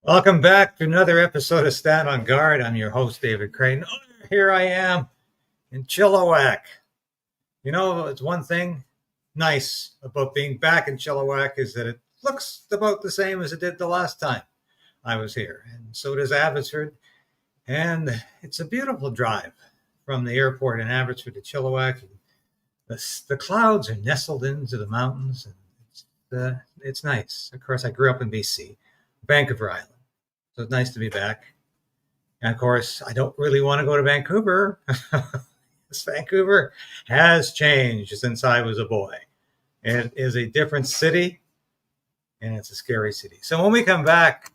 Welcome back to another episode of Stand on Guard. I'm your host, David Krayden. Here I am in Chilliwack. You know, it's one thing nice about being back in Chilliwack is that it looks about the same as it did the last time I was here. And so does Abbotsford. And it's a beautiful drive from the airport in Abbotsford to Chilliwack. The clouds are nestled into the mountains, and it's nice. Of course, I grew up in BC, Vancouver Island. So it's nice to be back. And of course, I don't really want to go to Vancouver. Vancouver has changed since I was a boy. It is a different city, and it's a scary city. So when we come back,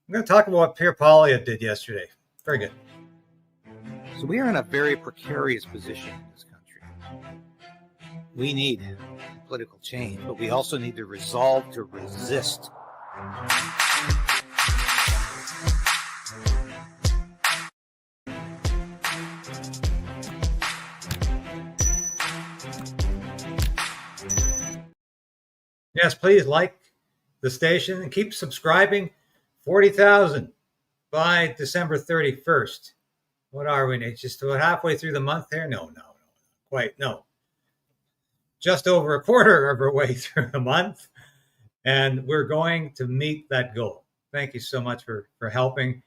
I'm going to talk about what Pierre Poilievre did yesterday. Very good. So we are in a very precarious position in this country. We need political change, but we also need the resolve to resist. Yes, please like the station and keep subscribing. 40,000 by December 31st. What are we? Just about halfway through the month here? No, quite no. Just over a quarter of our way through the month, and we're going to meet that goal. Thank you so much for helping.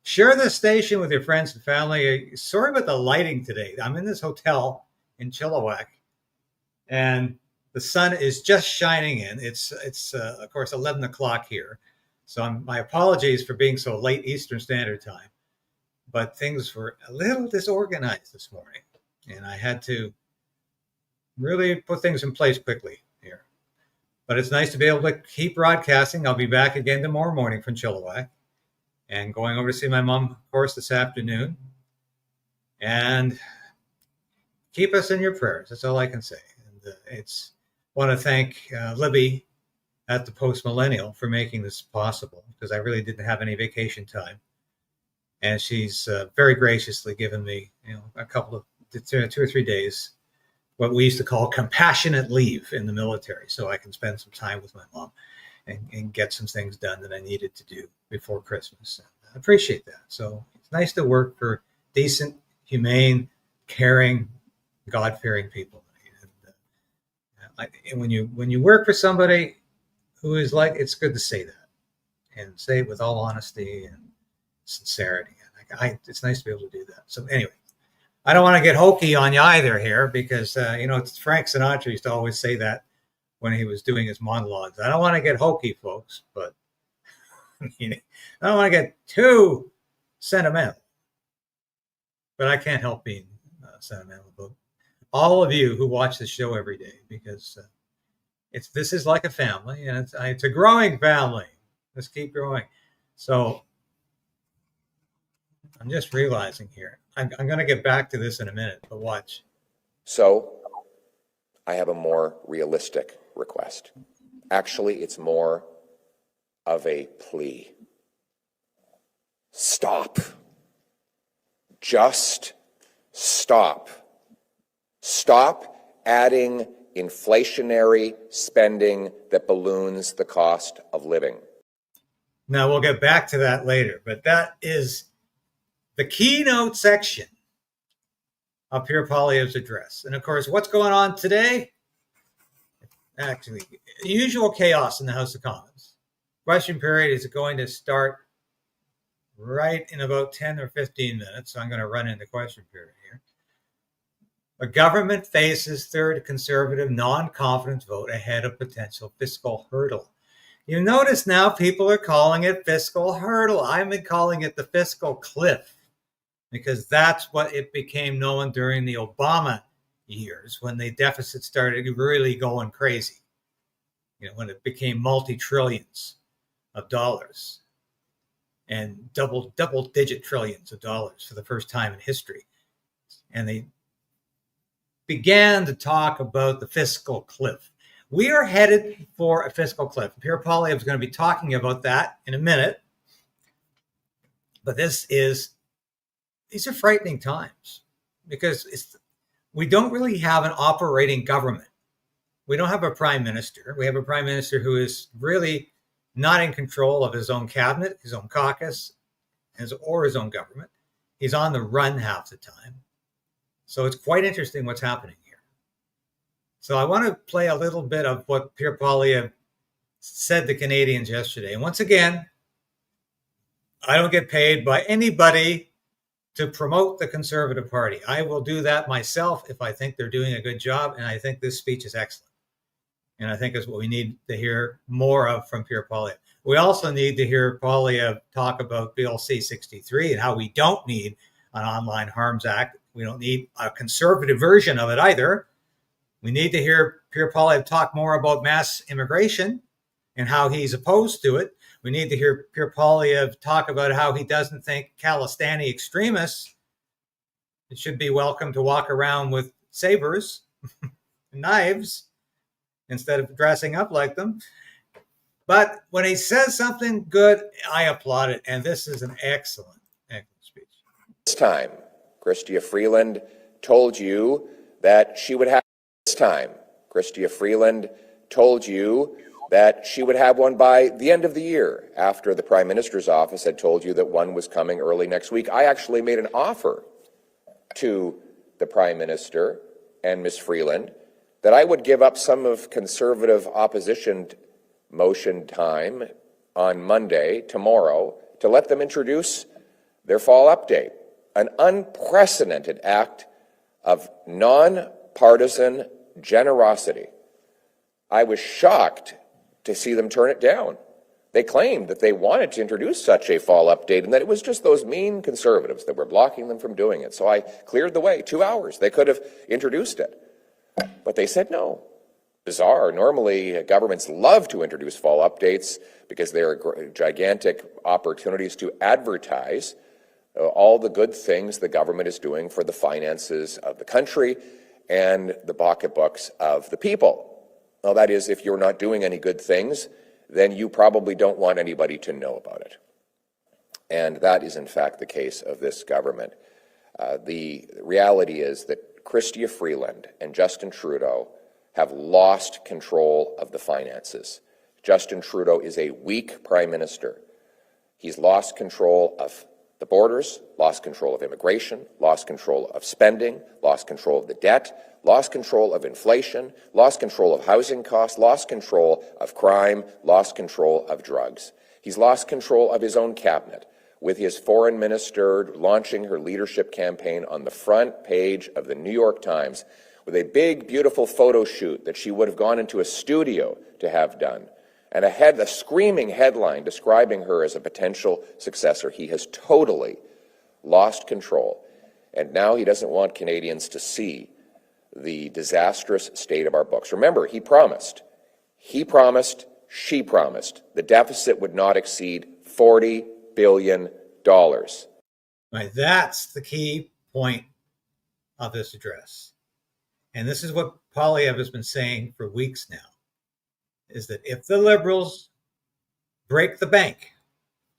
Share this station with your friends and family. Sorry about the lighting today. I'm in this hotel in Chilliwack, and the sun is just shining in. It's of course 11 o'clock here, so my apologies for being so late Eastern Standard Time. But things were a little disorganized this morning, and I had to really put things in place quickly here. But it's nice to be able to keep broadcasting. I'll be back again tomorrow morning from Chilliwack and going over to see my mom, of course, this afternoon. And keep us in your prayers. That's all I can say. And want to thank Libby at the Post Millennial for making this possible, because I really didn't have any vacation time. And she's very graciously given me, a couple of 2 or 3 days, what we used to call compassionate leave in the military, so I can spend some time with my mom and get some things done that I needed to do before Christmas. And I appreciate that. So it's nice to work for decent, humane, caring, God-fearing people. And when you work for somebody who is like, it's good to say that and say it with all honesty and sincerity. It's nice to be able to do that. So anyway, I don't want to get hokey on you either here, because Frank Sinatra used to always say that when he was doing his monologues. I don't want to get hokey, folks, but I don't want to get too sentimental. But I can't help being sentimental about all of you who watch the show every day, because this is like a family, and it's a growing family. Let's keep growing. So I'm just realizing here, I'm going to get back to this in a minute, but watch. So I have a more realistic request. Actually, it's more of a plea. Stop. Just stop. Stop adding inflationary spending that balloons the cost of living. Now, we'll get back to that later, but that is the keynote section of Pierre Poilievre's address. And of course, what's going on today? Actually, usual chaos in the House of Commons. Question period is going to start right in about 10 or 15 minutes. So I'm going to run into question period here. The government faces third Conservative non-confidence vote ahead of potential fiscal hurdle. You notice now people are calling it fiscal hurdle. I've been calling it the fiscal cliff, because that's what it became known during the Obama years, when the deficit started really going crazy. When it became multi-trillions of dollars and double-digit trillions of dollars for the first time in history. And they began to talk about the fiscal cliff. We are headed for a fiscal cliff. Pierre Poilievre is going to be talking about that in a minute. But these are frightening times, because we don't really have an operating government. We don't have a prime minister. We have a prime minister who is really not in control of his own cabinet, his own caucus, or his own government. He's on the run half the time. So it's quite interesting what's happening here. So I want to play a little bit of what Pierre Poilievre said to Canadians yesterday. And once again, I don't get paid by anybody to promote the Conservative Party. I will do that myself if I think they're doing a good job, and I think this speech is excellent. And I think is what we need to hear more of from Pierre Poilievre. We also need to hear Poilievre talk about Bill C-63 and how we don't need an Online Harms Act. We don't need a conservative version of it either. We need to hear Pierre Poilievre talk more about mass immigration and how he's opposed to it. We need to hear Pierre Poilievre talk about how he doesn't think Khalistani extremists should be welcome to walk around with sabers and knives instead of dressing up like them. But when he says something good, I applaud it. And this is an excellent speech. This time, Chrystia Freeland told you that she would have one by the end of the year, after the Prime Minister's office had told you that one was coming early next week. I actually made an offer to the Prime Minister and Ms. Freeland that I would give up some of Conservative opposition motion time on Monday, tomorrow, to let them introduce their fall update. An unprecedented act of non-partisan generosity. I was shocked to see them turn it down. They claimed that they wanted to introduce such a fall update and that it was just those mean Conservatives that were blocking them from doing it. So I cleared the way. 2 hours. They could have introduced it. But they said no. Bizarre. Normally, governments love to introduce fall updates because they are gigantic opportunities to advertise all the good things the government is doing for the finances of the country and the pocketbooks of the people. Well, that is, if you're not doing any good things, then you probably don't want anybody to know about it. And that is, in fact, the case of this government. The reality is that Chrystia Freeland and Justin Trudeau have lost control of the finances. Justin Trudeau is a weak prime minister. He's lost control of the borders, lost control of immigration, lost control of spending, lost control of the debt, lost control of inflation, lost control of housing costs, lost control of crime, lost control of drugs. He's lost control of his own cabinet, with his foreign minister launching her leadership campaign on the front page of the New York Times with a big, beautiful photo shoot that she would have gone into a studio to have done, and a screaming headline describing her as a potential successor. He has totally lost control, and now he doesn't want Canadians to see the disastrous state of our books. Remember, he promised, she promised, the deficit would not exceed $40 billion. Right, that's the key point of this address. And this is what Poilievre has been saying for weeks now, is that if the Liberals break the bank,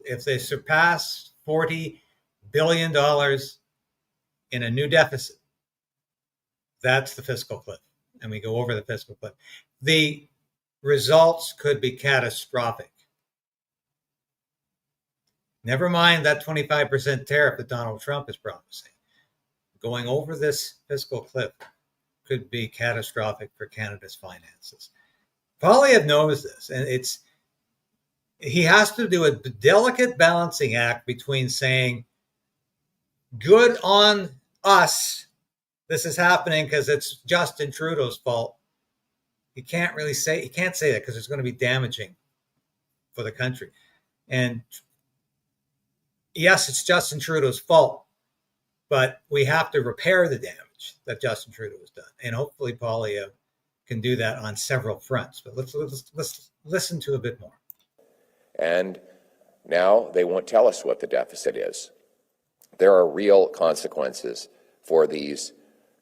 if they surpass $40 billion in a new deficit, that's the fiscal cliff. And we go over the fiscal cliff. The results could be catastrophic. Never mind that 25% tariff that Donald Trump is promising. Going over this fiscal cliff could be catastrophic for Canada's finances. Poilievre knows this, and he has to do a delicate balancing act between saying, good on us, this is happening because it's Justin Trudeau's fault. He can't say that because it's going to be damaging for the country. And yes, it's Justin Trudeau's fault, but we have to repair the damage that Justin Trudeau has done. And hopefully Poilievre can do that on several fronts. But let's listen to a bit more. And now they won't tell us what the deficit is. There are real consequences for these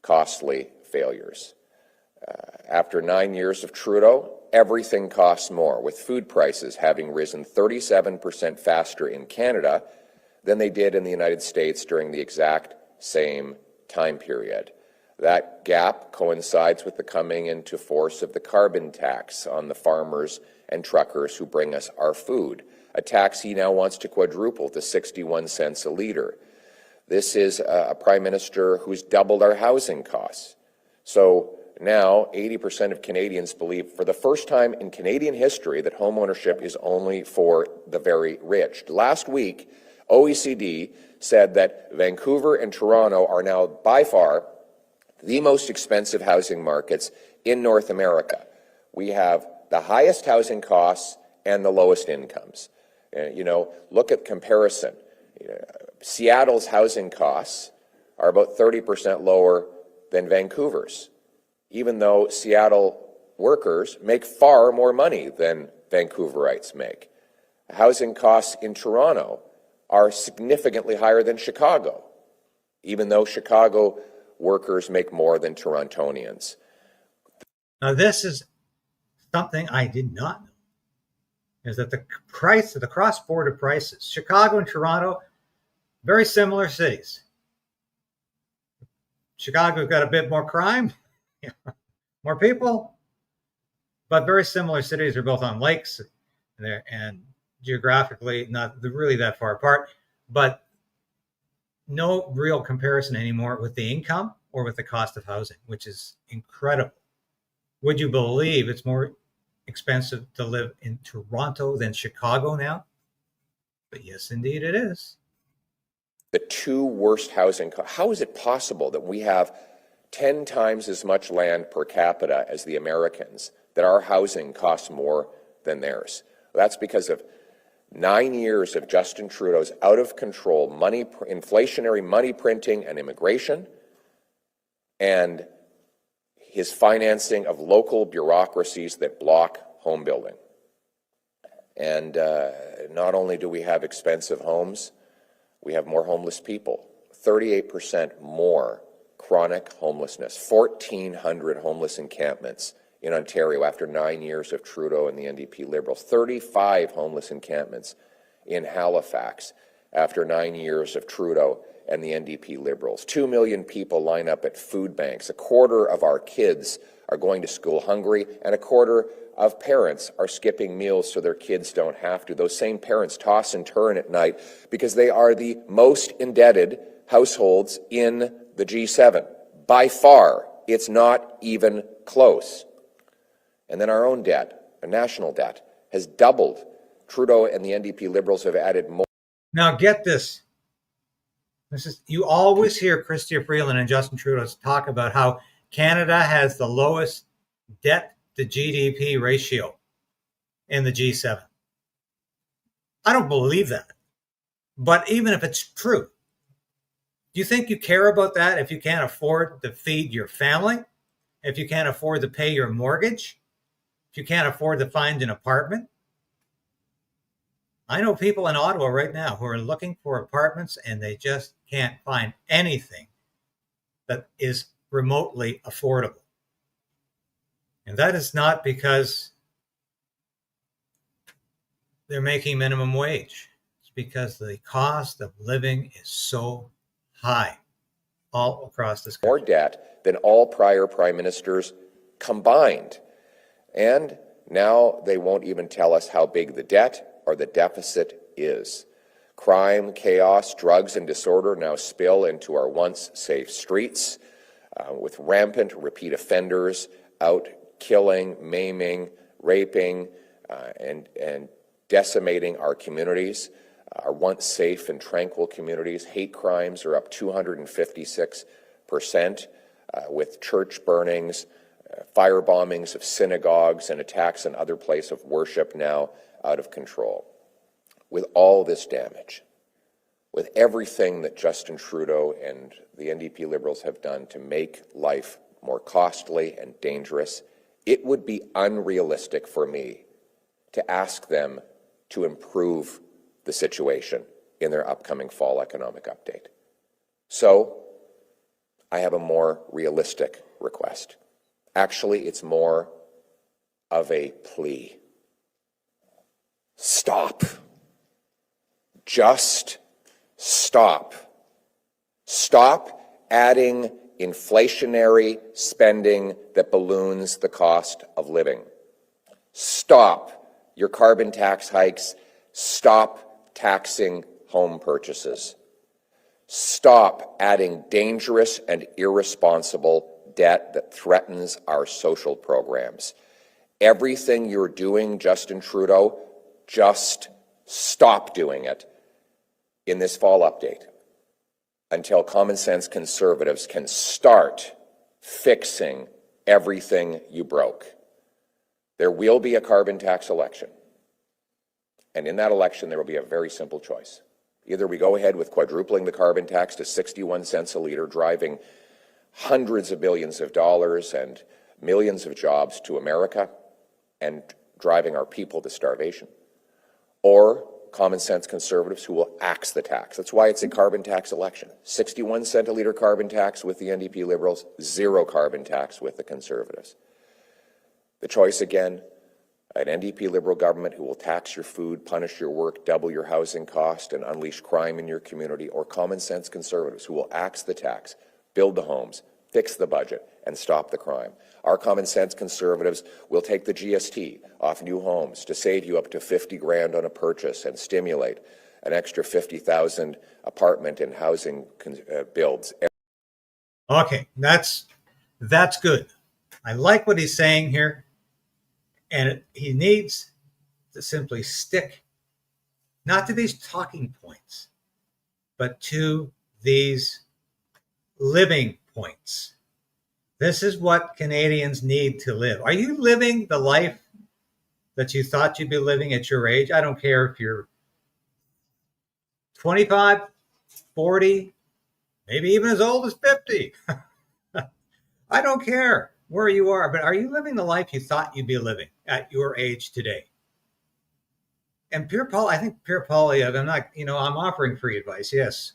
costly failures. After 9 years of Trudeau, everything costs more, with food prices having risen 37% faster in Canada than they did in the United States during the exact same time period. That gap coincides with the coming into force of the carbon tax on the farmers and truckers who bring us our food, a tax he now wants to quadruple to 61 cents a litre. This is a prime minister who's doubled our housing costs. So now 80% of Canadians believe for the first time in Canadian history that homeownership is only for the very rich. Last week, OECD said that Vancouver and Toronto are now by far the most expensive housing markets in North America. We have the highest housing costs and the lowest incomes. Look at comparison. Seattle's housing costs are about 30% lower than Vancouver's, even though Seattle workers make far more money than Vancouverites make. Housing costs in Toronto are significantly higher than Chicago, even though Chicago workers make more than Torontonians. Now, this is something I did not know, is that the price of the cross-border prices, Chicago and Toronto, very similar cities. Chicago's got a bit more crime, more people, but very similar cities. They're both on lakes and geographically not really that far apart, but no real comparison anymore with the income or with the cost of housing, which is incredible. Would you believe it's more expensive to live in Toronto than Chicago now? But yes, indeed it is. The two worst housing costs. How is it possible that we have 10 times as much land per capita as the Americans, that our housing costs more than theirs? Well, that's because of 9 years of Justin Trudeau's out of control inflationary money printing and immigration, and his financing of local bureaucracies that block home building. And not only do we have expensive homes, we have more homeless people, 38% more chronic homelessness, 1,400 homeless encampments in Ontario after 9 years of Trudeau and the NDP Liberals, 35 homeless encampments in Halifax after 9 years of Trudeau and the NDP Liberals. 2 million people line up at food banks. A quarter of our kids are going to school hungry, and a quarter of parents are skipping meals so their kids don't have to. Those same parents toss and turn at night because they are the most indebted households in the G7. By far, it's not even close. And then our own debt, our national debt, has doubled. Trudeau and the NDP Liberals have added more. Now get this. You always hear Chrystia Freeland and Justin Trudeau talk about how Canada has the lowest debt to GDP ratio in the G7. I don't believe that. But even if it's true, do you think you care about that if you can't afford to feed your family? If you can't afford to pay your mortgage? If you can't afford to find an apartment? I know people in Ottawa right now who are looking for apartments and they just can't find anything that is remotely affordable. And that is not because they're making minimum wage. It's because the cost of living is so high all across this country. More debt than all prior prime ministers combined. And now they won't even tell us how big the debt or the deficit is. Crime, chaos, drugs, and disorder now spill into our once safe streets with rampant repeat offenders out killing, maiming, raping, and decimating our communities, our once safe and tranquil communities. Hate crimes are up 256%, with church burnings, fire bombings of synagogues, and attacks on other places of worship now out of control. With all this damage, with everything that Justin Trudeau and the NDP Liberals have done to make life more costly and dangerous, it would be unrealistic for me to ask them to improve the situation in their upcoming fall economic update. So, I have a more realistic request. Actually, it's more of a plea. Stop. Just stop. Stop adding inflationary spending that balloons the cost of living. Stop your carbon tax hikes. Stop taxing home purchases. Stop adding dangerous and irresponsible debt that threatens our social programs. Everything you're doing, Justin Trudeau, just stop doing it in this fall update until common sense conservatives can start fixing everything you broke. There will be a carbon tax election. And in that election, there will be a very simple choice. Either we go ahead with quadrupling the carbon tax to 61 cents a litre, driving hundreds of billions of dollars and millions of jobs to America and driving our people to starvation, or common sense conservatives who will axe the tax. That's why it's a carbon tax election. 61 cent a litre carbon tax with the NDP Liberals, zero carbon tax with the Conservatives. The choice again, an NDP Liberal government who will tax your food, punish your work, double your housing cost, and unleash crime in your community, or common sense Conservatives who will axe the tax, build the homes, fix the budget, and stop the crime. Our common sense Conservatives will take the GST off new homes to save you up to 50 grand on a purchase and stimulate an extra 50,000 apartment and housing builds. Okay, that's good. I like what he's saying here. And he needs to simply stick not to these talking points, but to these living points. This is what Canadians need to live. Are you living the life that you thought you'd be living at your age? I don't care if you're 25, 40, maybe even as old as 50. I don't care where you are, but are you living the life you thought you'd be living at your age today? And I think Pierre Poilievre, I'm offering free advice, yes.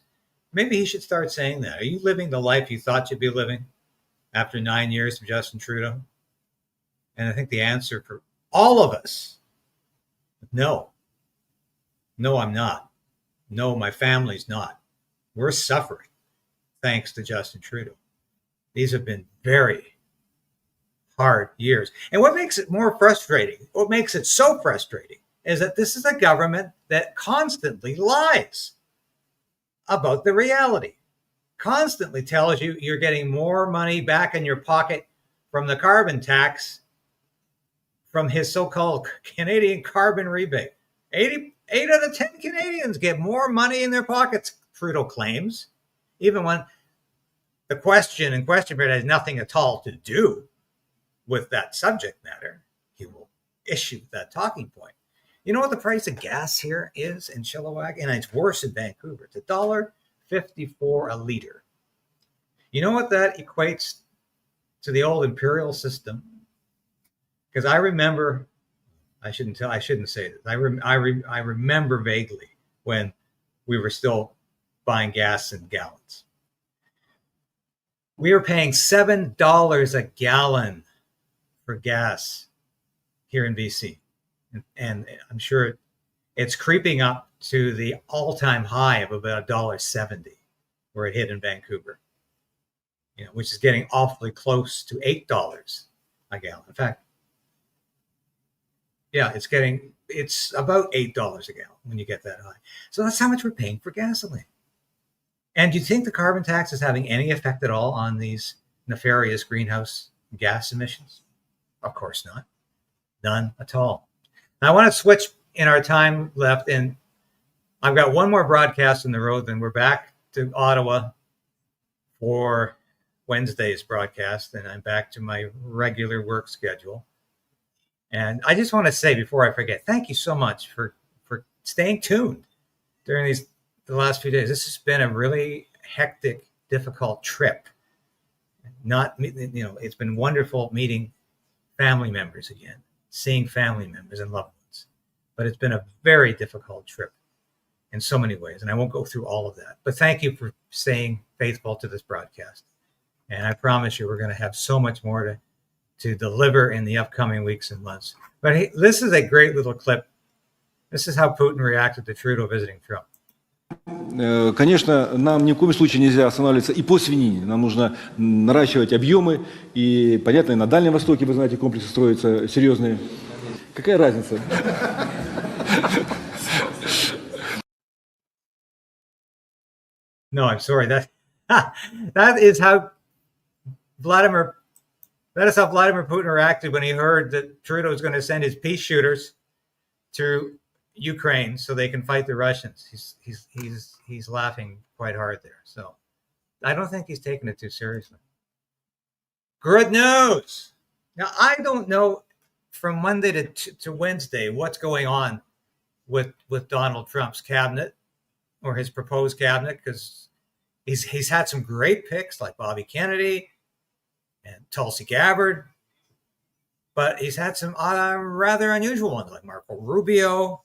Maybe he should start saying that. Are you living the life you thought you'd be living after 9 years of Justin Trudeau? And I think the answer for all of us, no. No, I'm not. No, my family's not. We're suffering thanks to Justin Trudeau. These have been very hard years. And what makes it more frustrating, what makes it so frustrating, is that this is a government that constantly lies about the reality, constantly tells you you're getting more money back in your pocket from the carbon tax, from his so-called Canadian carbon rebate. 8 out of 10 Canadians get more money in their pockets, Trudeau claims, even when the question period has nothing at all to do with that subject matter. He will issue that talking point. You know what the price of gas here is in Chilliwack? And it's worse in Vancouver. It's $1.54 a litre. You know what that equates to the old imperial system? Because I remember, I shouldn't say this. I remember vaguely when we were still buying gas in gallons. We were paying $7 a gallon for gas here in BC. And I'm sure it's creeping up to the all-time high of about $1.70 where it hit in Vancouver, which is getting awfully close to $8 a gallon. In fact, yeah, it's about $8 a gallon when you get that high. So that's how much we're paying for gasoline. And do you think the carbon tax is having any effect at all on these nefarious greenhouse gas emissions? Of course not. None at all. Now, I want to switch in our time left, and I've got one more broadcast on the road, then we're back to Ottawa for Wednesday's broadcast, and I'm back to my regular work schedule. And I just want to say before I forget, thank you so much for staying tuned during the last few days. This has been a really hectic, difficult trip. It's been wonderful meeting family members again, seeing family members and loved ones. But it's been a very difficult trip in so many ways, and I won't go through all of that. But thank you for staying faithful to this broadcast. And I promise you we're going to have so much more to deliver in the upcoming weeks and months. But hey, this is a great little clip. This is how Putin reacted to Trudeau visiting Trump. Конечно, нам ни в коем случае нельзя останавливаться и по свинине. Нам нужно наращивать объемы. И, понятно, и на Дальнем Востоке, вы знаете, комплексы строятся серьезные. Какая разница? No, I'm sorry. That is how Vladimir Putin reacted when he heard that Trudeau was going to send his peace shooters to Ukraine so they can fight the Russians. He's laughing quite hard there. So I don't think he's taking it too seriously. Good news. Now I don't know from Monday to Wednesday what's going on with Donald Trump's cabinet or his proposed cabinet, because he's had some great picks like Bobby Kennedy and Tulsi Gabbard, but he's had some rather unusual ones like Marco Rubio,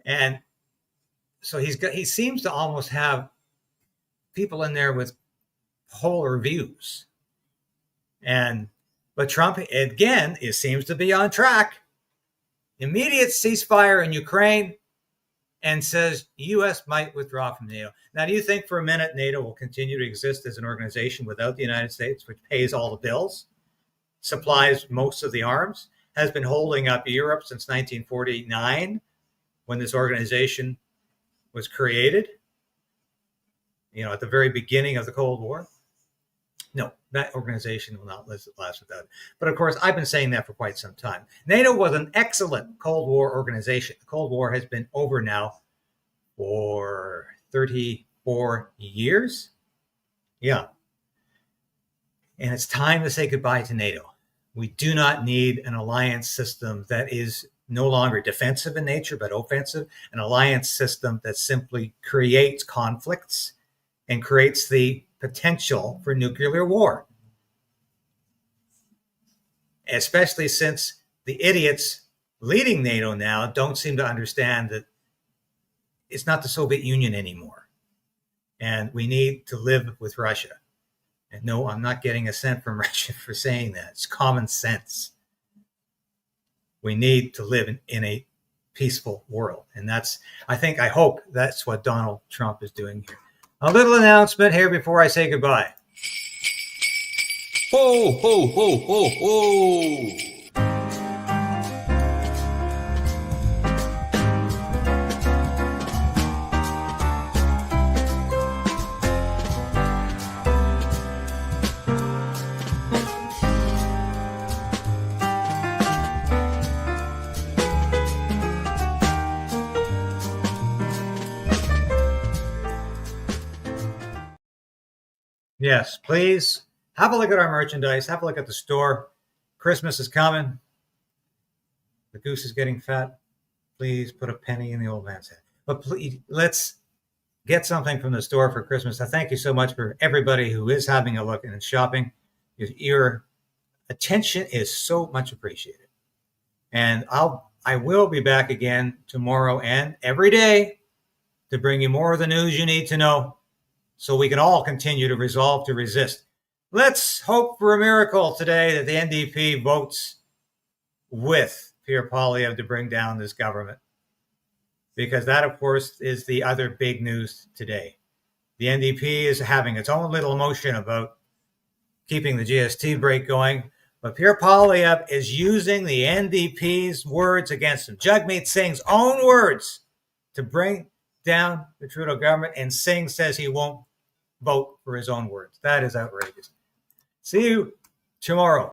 and so he seems to almost have people in there with polar views, but Trump again seems to be on track. Immediate ceasefire in Ukraine, and says U.S. might withdraw from NATO. Now, do you think for a minute NATO will continue to exist as an organization without the United States, which pays all the bills, supplies most of the arms, has been holding up Europe since 1949 when this organization was created, at the very beginning of the Cold War? No, that organization will not last without it. But of course, I've been saying that for quite some time. NATO was an excellent Cold War organization. The Cold War has been over now for 34 years. Yeah. And it's time to say goodbye to NATO. We do not need an alliance system that is no longer defensive in nature, but offensive, an alliance system that simply creates conflicts and creates the potential for nuclear war, especially since the idiots leading NATO now don't seem to understand that it's not the Soviet Union anymore, and we need to live with Russia. And no, I'm not getting a cent from Russia for saying that. It's common sense. We need to live in a peaceful world, and I hope that's what Donald Trump is doing here. A little announcement here before I say goodbye. Ho, ho, ho, ho, ho. Yes, please have a look at our merchandise. Have a look at the store. Christmas is coming. The goose is getting fat. Please put a penny in the old man's head. But please, let's get something from the store for Christmas. I thank you so much for everybody who is having a look and shopping. Your attention is so much appreciated. And I will be back again tomorrow and every day to bring you more of the news you need to know, so we can all continue to resolve to resist. Let's hope for a miracle today that the NDP votes with Pierre Poilievre to bring down this government, because that, of course, is the other big news today. The NDP is having its own little motion about keeping the GST break going, but Pierre Poilievre is using the NDP's words against him. Jagmeet Singh's own words to bring down the Trudeau government, and Singh says he won't vote for his own words. That is outrageous. See you tomorrow.